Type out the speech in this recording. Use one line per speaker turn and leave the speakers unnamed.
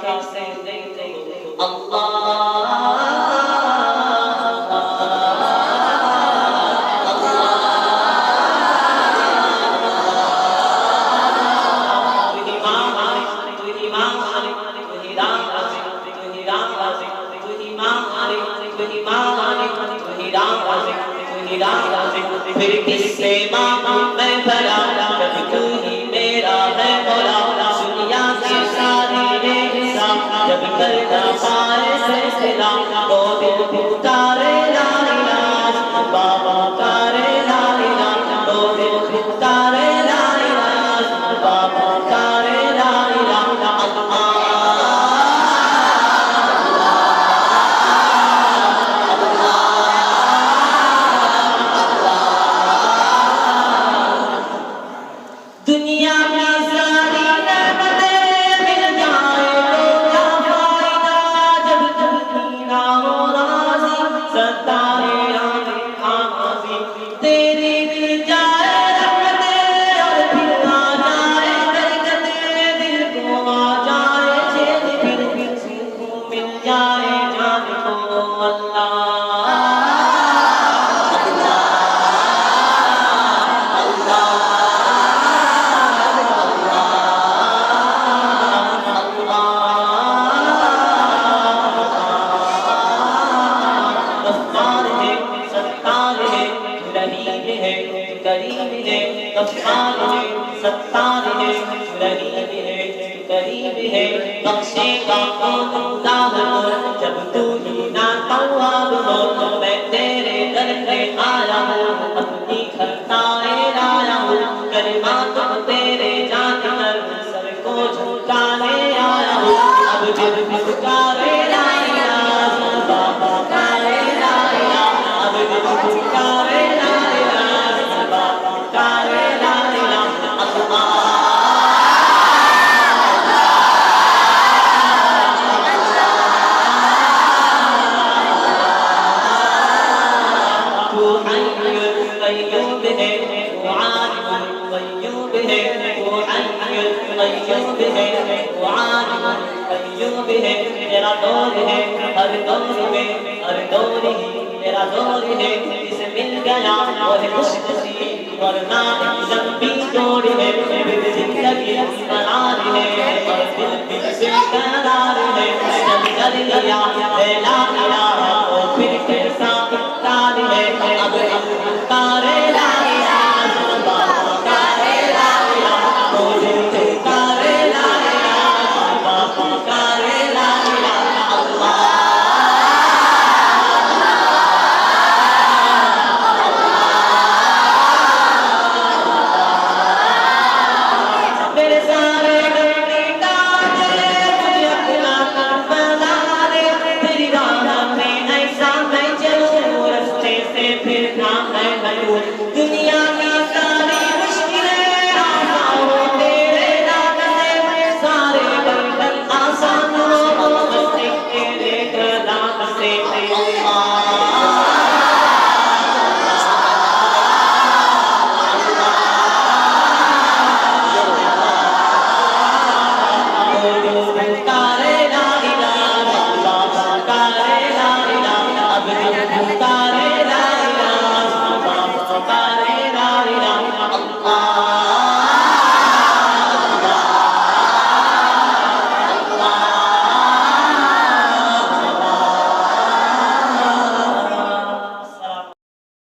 कैसे देते अल्लाह फिर किससे मांगू मैं भला जब तू ही मेरा है मौला दुनिया की सारी बेहिसाब जब करना पाए फैसला तो दिल पुकारे ला इलाज बाबा पुकारे ला इलाज तो दिल पुकारे ला इलाज बाबा पुकारे ला इलाज अल्लाह दुनिया में सारी नेमतें मिल जाए तो क्या फायदा जब तुम ना हो राज़ी सताए राज़ी खामाज़ी तेरी मिल जाए रहमतें और फिर आ जाए बरकतें दिल को आ जाए चैन फिर सुकून मिल जाए जान को अल्लाह सत्तार है गरीब है गरीब है बख्शेगा कौन अल्लाह को जब तू ही ना तौवाब हो तो मैं तेरे दर पे आया हूँ अपनी खताएं लाया हूँ कलिमा तुम तेरे जानकर सबको झुकाने आया हूँ अब दिल पुकारे ला इलाज बाबा पुकारे ला इलाज अब दिल पुकारे ला इलाज बाबा पुकारे ला इलाज मेरा दौर है हर दौर में हर दौर ही मेरा दौर है जिसे मिल गया वो है खुशनसीब वरना लंबी दौड़ है फिर जिंदगी करार है और दिल से करार है जब कर लिया ला इलाहा और फिर कैसा इनकार है अब हम पुकारे ला इलाहा बाबा पुकारे ला इलाहा तो दिल पुकारे ला इलाहा बाबा पुकारे ला इलाहा अल्लाह मेरे सारे गले काटे मुझे अपना कर बना दे तेरी राह में ऐसा मैं चलूं रास्ते से फिर ना मैं भूलूं दुनिया की सारी मुश्किलें आसान हो तेरे नाम से सारे बंधन आसान हो तेरे कलाम से